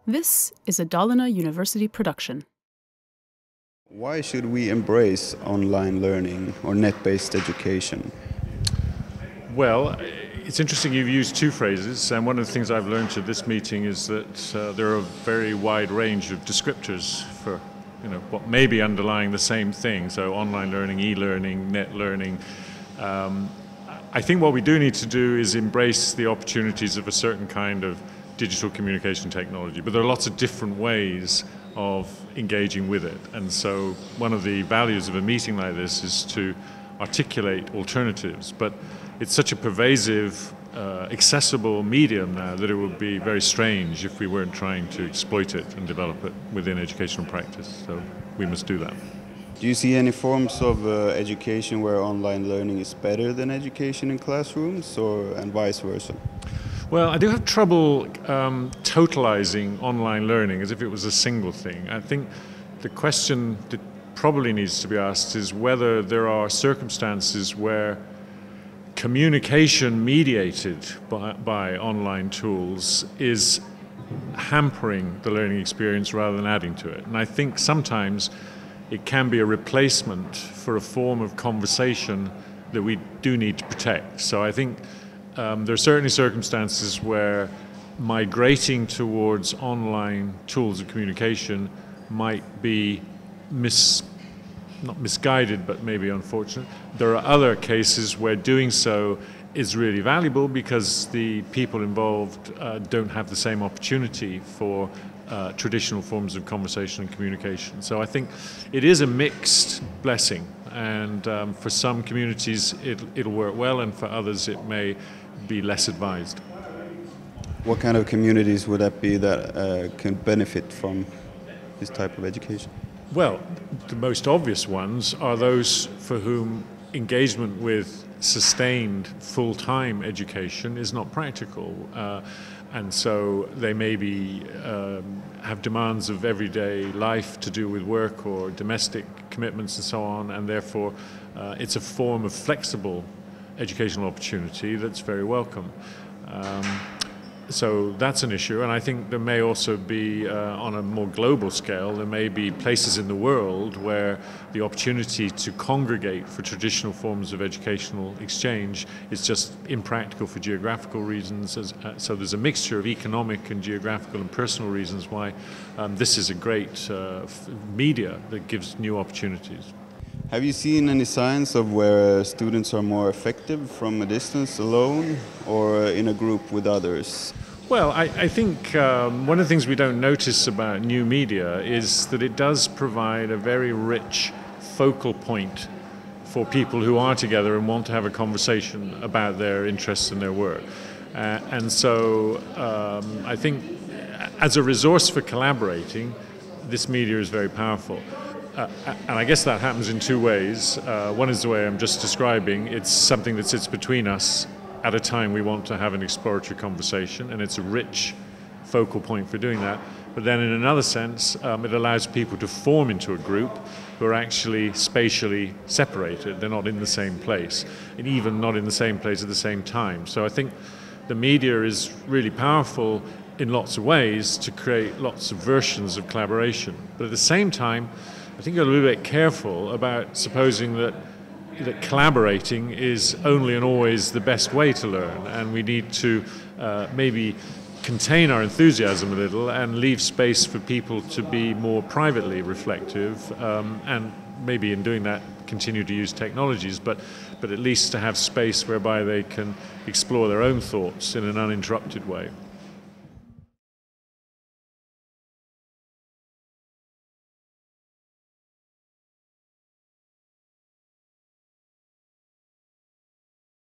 This is a Dalarna University production. Why should we embrace online learning or net-based education? Well, it's interesting you've used two phrases, and one of the things I've learned at this meeting is that there are a very wide range of descriptors for what may be underlying the same thing. So online learning, e-learning, net learning. I think what we do need to do is embrace the opportunities of a certain kind of digital communication technology, but there are lots of different ways of engaging with it. And so one of the values of a meeting like this is to articulate alternatives, but it's such a pervasive, accessible medium now that it would be very strange if we weren't trying to exploit it and develop it within educational practice. So we must do that. Do you see any forms of education where online learning is better than education in classrooms, and vice versa? Well, I do have trouble totalizing online learning as if it was a single thing. I think the question that probably needs to be asked is whether there are circumstances where communication mediated by online tools is hampering the learning experience rather than adding to it. And I think sometimes it can be a replacement for a form of conversation that we do need to protect. So I think there are certainly circumstances where migrating towards online tools of communication might be not misguided, but maybe unfortunate. There are other cases where doing so is really valuable because the people involved don't have the same opportunity for traditional forms of conversation and communication. So I think it is a mixed blessing, and for some communities it'll work well, and for others it may be less advised. What kind of communities would that be that can benefit from this type of education? Well, the most obvious ones are those for whom engagement with sustained full-time education is not practical. And so they maybe have demands of everyday life to do with work or domestic commitments and so on, and therefore it's a form of flexible educational opportunity that's very welcome. So that's an issue, and I think there may also be, on a more global scale, there may be places in the world where the opportunity to congregate for traditional forms of educational exchange is just impractical for geographical reasons. So there's a mixture of economic and geographical and personal reasons why this is a great media that gives new opportunities. Have you seen any signs of where students are more effective from a distance alone or in a group with others? Well, I think one of the things we don't notice about new media is that it does provide a very rich focal point for people who are together and want to have a conversation about their interests and their work. And so I think as a resource for collaborating, this media is very powerful. And I guess that happens in two ways. One is the way I'm just describing. It's something that sits between us at a time we want to have an exploratory conversation, and it's a rich focal point for doing that. But then in another sense, it allows people to form into a group who are actually spatially separated. They're not in the same place, and even not in the same place at the same time. So I think the media is really powerful in lots of ways to create lots of versions of collaboration. But at the same time, I think you're a little bit careful about supposing that collaborating is only and always the best way to learn, and we need to maybe contain our enthusiasm a little and leave space for people to be more privately reflective, and maybe in doing that continue to use technologies, but at least to have space whereby they can explore their own thoughts in an uninterrupted way.